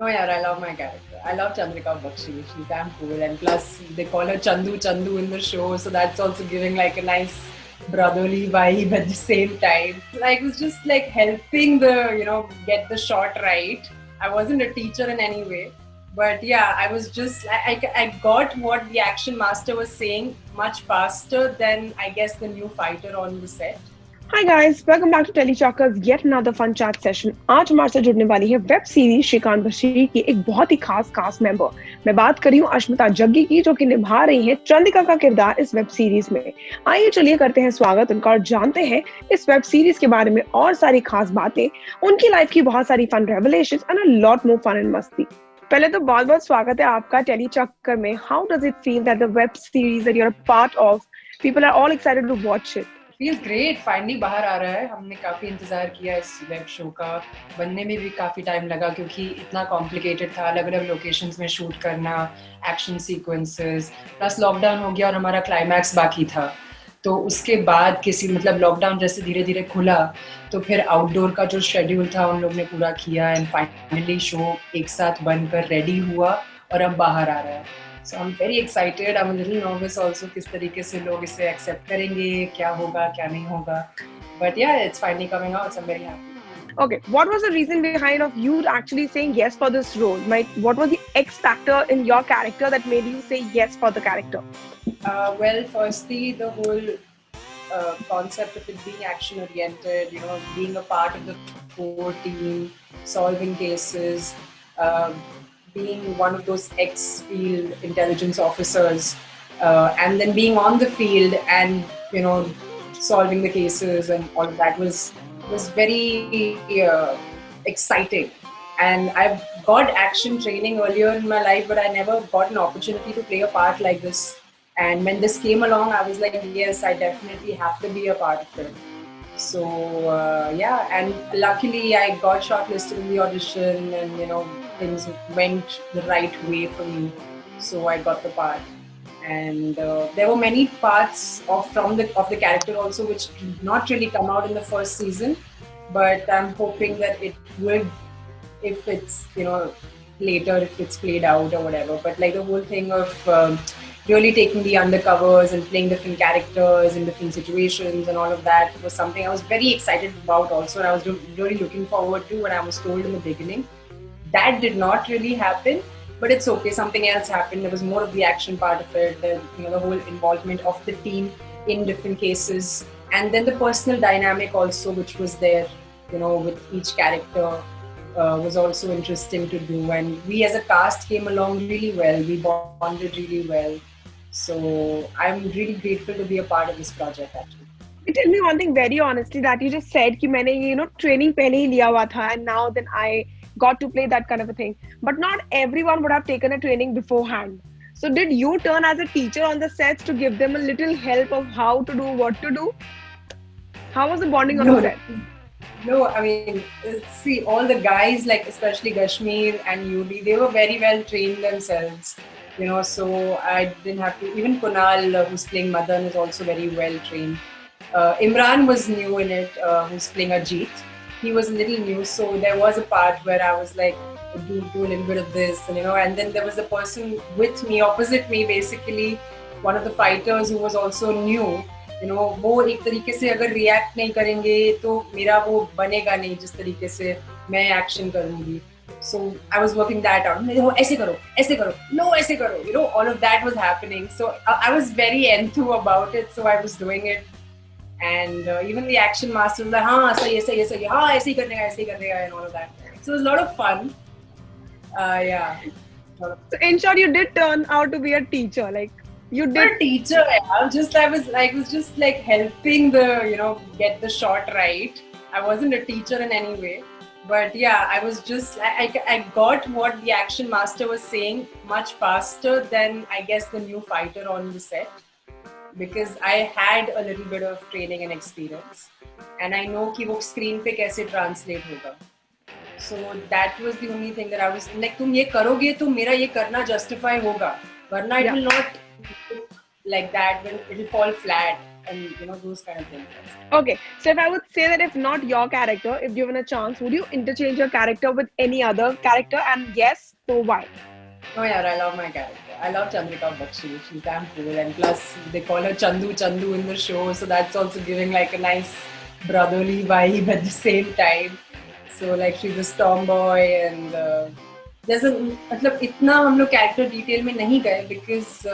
Oh yeah, I love my character. I love Chandrika Bakshi. She's damn cool, and plus they call her Chandu in the show, so that's also giving like a nice brotherly vibe at the same time. Like it was just like helping get the shot right. I wasn't a teacher in any way, but yeah, I was just I got what the action master was saying much faster than I guess the new fighter on the set. Hi guys welcome back to Telechalkers yet another fun chat session. आज हमारे साथ जुड़ने वाली है web series Shrikant Bashir की एक बहुत ही खास कास्ट मेंबर। मैं बात कर रही हूँ अश्मिता जग्गी की, जो कि निभा रही है चंद्रिका का किरदार इस वेब सीरीज में। आइए चलिए करते हैं स्वागत उनका और जानते हैं इस वेब सीरीज के बारे में और सारी खास बातें, उनकी लाइफ की बहुत सारी fun revelations and a lot more fun and मस्ती। पहले तो बहुत बहुत स्वागत है आपका टेलीचॉकर में। How does it feel that the web series that you are part of, people are all excited to watch it? Feels great, finally बाहर आ रहा है। हमने काफ़ी इंतज़ार किया इस वेब शो का, बनने में भी काफ़ी टाइम लगा क्योंकि इतना कॉम्प्लिकेटेड था, अलग अलग लोकेशंस में शूट करना, एक्शन सीक्वेंसेस, प्लस लॉकडाउन हो गया और हमारा क्लाइमैक्स बाकी था। तो उसके बाद लॉकडाउन जैसे धीरे धीरे खुला तो फिर आउटडोर का जो शेड्यूल था उन लोग ने पूरा किया एंड फाइनली शो एक साथ बनकर रेडी हुआ और अब बाहर आ रहा है। So I'm very excited. I'm a little nervous also किस तरीके से लोग इसे accept करेंगे, क्या होगा क्या नहीं होगा. But yeah, it's finally coming out, so I'm very happy. Okay, what was the reason behind of you actually saying yes for this role? What was the X factor in your character that made you say yes for the character? Well, firstly, the whole concept of it being action oriented, being a part of the core team, solving cases, being one of those ex-field intelligence officers, and then being on the field and solving the cases and all of that was very exciting. And I've got action training earlier in my life, but I never got an opportunity to play a part like this. And when this came along, I was like, yes, I definitely have to be a part of it. So yeah, and luckily I got shortlisted in the audition, and things went the right way for me. So I got the part, and there were many parts of the character also which did not really come out in the first season, but I'm hoping that it would, if it's later, if it's played out or whatever. But like the whole thing of really taking the undercovers and playing different characters in different situations and all of that was something I was very excited about also, and I was really looking forward to when I was told in the beginning. That did not really happen, but it's okay. Something else happened. There was more of the action part of it, the whole involvement of the team in different cases, and then the personal dynamic also, which was there, with each character, was also interesting to do. And we as a cast came along really well. We bonded really well. So I'm really grateful to be a part of this project actually. Tell me one thing very honestly, that you just said कि मैंने training पहले ही लिया हुआ था and now then I got to play that kind of a thing. But not everyone would have taken a training beforehand. So did you turn as a teacher on the sets to give them a little help of how to do, what to do? How was the bonding on the set? No, I mean, see, all the guys, like especially Kashmir and Yuli, they were very well trained themselves. So I didn't have to. Even Kunal, who's playing Madan, is also very well trained. Imran was new in it, who's playing Ajit. He was a little new, so there was a part where I was like, do a little bit of this, and then there was a person with me, opposite me, basically, one of the fighters who was also new. वो एक तरीके से अगर react नहीं करेंगे तो मेरा वो बनेगा नहीं जिस तरीके से मैं एक्शन करूंगी. So I was working that out. ऐसे करो, no, ऐसे करो. All of that was happening. So I was very enthused about it. So I was doing it, and even the action master was like, हाँ सही है, हाँ ऐसे ही करने and all of that. So it was a lot of fun. Yeah. So in short, you did turn out to be a teacher, like. You did a teacher. I was just like helping get the shot right. I wasn't a teacher in any way, but yeah, I was just I got what the action master was saying much faster than I guess the new fighter on the set, because I had a little bit of training and experience, and I know कि वो screen पे कैसे translate होगा. So that was the only thing that I was like, तुम ये करोगे तो मेरा ये करना justify होगा, वरना it will not like that, when it will fall flat. and those kind of things. Okay, so if I would say that if not your character, if given a chance, would you interchange your character with any other character? And yes, so why? Oh yeah, I love my character. I love Chandrika Bakshi. She's damn cool, and plus they call her Chandu in the show, so that's also giving like a nice brotherly vibe at the same time. So like she's a tomboy, and there's a मतलब इतना हम लोग character detail में नहीं गए because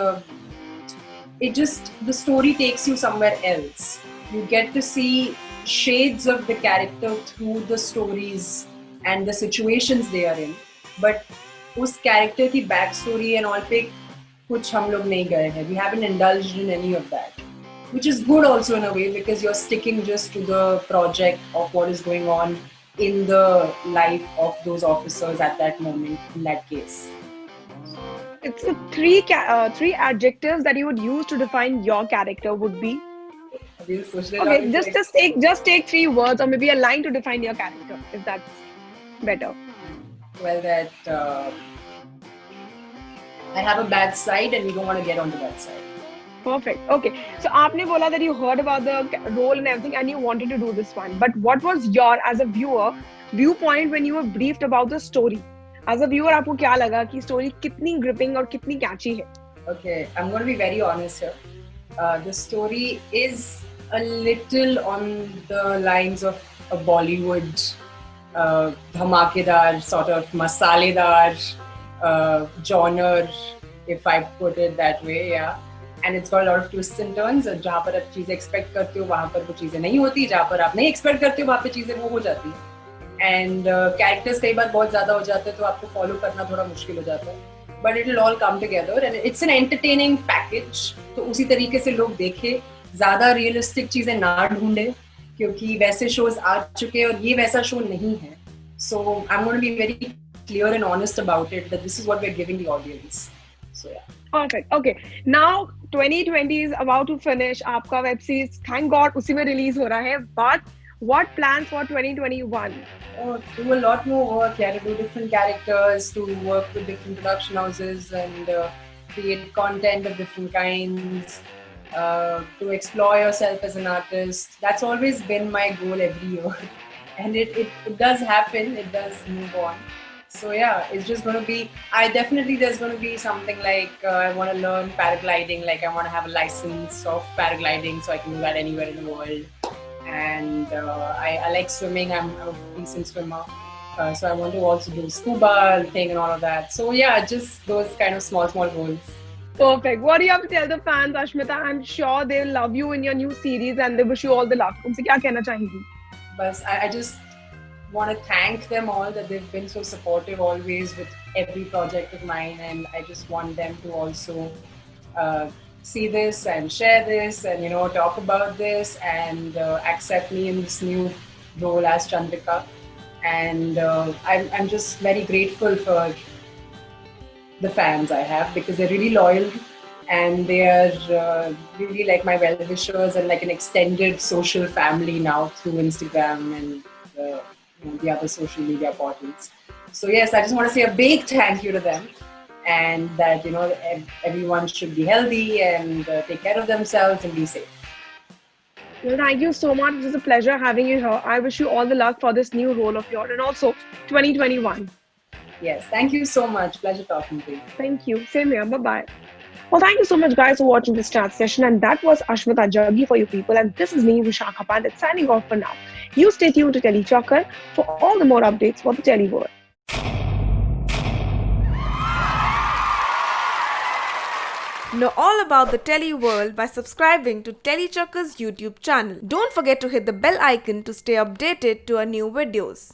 the story takes you somewhere else. You get to see shades of the character through the stories and the situations they are in, but उस character की backstory and all पे कुछ हम लोग नहीं गए हैं. We haven't indulged in any of that, which is good also in a way because you're sticking just to the project of what is going on in the life of those officers at that moment in that case. It's the three adjectives that you would use to define your character would be. Okay, just take 3 words or maybe a line to define your character, if that's better. Well, that I have a bad side and you don't want to get onto that side. Perfect. Okay. So aapne bola that you heard about the role and everything and you wanted to do this one. But what was your, as a viewer, viewpoint when you were briefed about the story? As a viewer, आपको क्या लगा कि story कितनी gripping और कितनी catchy है? Okay, I'm going to be very honest here. The story is a little on the lines of a Bollywood dhamakedar, sort of masaledar genre, if I put it that way, yeah. And it's got a lot of twists and turns. जहाँ पर आप चीजें expect करते हो वहाँ पर वो चीजें नहीं होती, जहाँ पर आप नहीं expect करते हो वहाँ पे चीजें वो हो जाती हैं. And characters कई बार बहुत ज़्यादा हो जाते हैं तो आपको follow करना थोड़ा मुश्किल हो जाता है. But it will all come together and it's an entertaining package. तो उसी तरीके से लोग देखें, ज़्यादा realistic चीजें ना ढूंढें क्योंकि वैसे shows आ चुके हैं और ये वैसा show नहीं है. So I'm going to be very clear and honest about it that this is what we're giving the audience. So yeah. Perfect. Okay. Now 2020 is about to finish. आपका web series, thank God, उसी में release हो रहा है. But what plans for 2021? Oh, do a lot more work. Yeah, to do different characters, to work with different production houses, and create content of different kinds. To explore yourself as an artist. That's always been my goal every year, and it does happen. It does move on. So yeah, it's just going to be, there's going to be something like I want to learn paragliding, like I want to have a license of paragliding so I can do that anywhere in the world. And I like swimming, I'm a decent swimmer. So I want to also do scuba thing and all of that. So yeah, just those kind of small goals. Perfect. What do you have to tell the fans, Ashmita? I'm sure they'll love you in your new series and they wish you all the luck. उनसे क्या कहना चाहेंगी? But I just want to thank them all that they've been so supportive always with every project of mine, and I just want them to also see this and share this and talk about this and accept me in this new role as Chandrika. And I'm just very grateful for the fans I have because they're really loyal and they are really like my well-wishers and like an extended social family now through Instagram and the other social media portals. So yes, I just want to say a big thank you to them, and that everyone should be healthy and take care of themselves and be safe. Well, thank you so much. It was a pleasure having you here. I wish you all the luck for this new role of yours and also 2021. Yes, thank you so much. Pleasure talking to you. Thank you. Same here. Bye-bye. Well, thank you so much, guys, for watching this chat session. And that was Ashmita Jaggi for you people. And this is me, Vishakha Pandit, signing off for now. You stay tuned to Telechocker for all the more updates for the Tele world. Know all about the Tele world by subscribing to Telechocker's YouTube channel. Don't forget to hit the bell icon to stay updated to our new videos.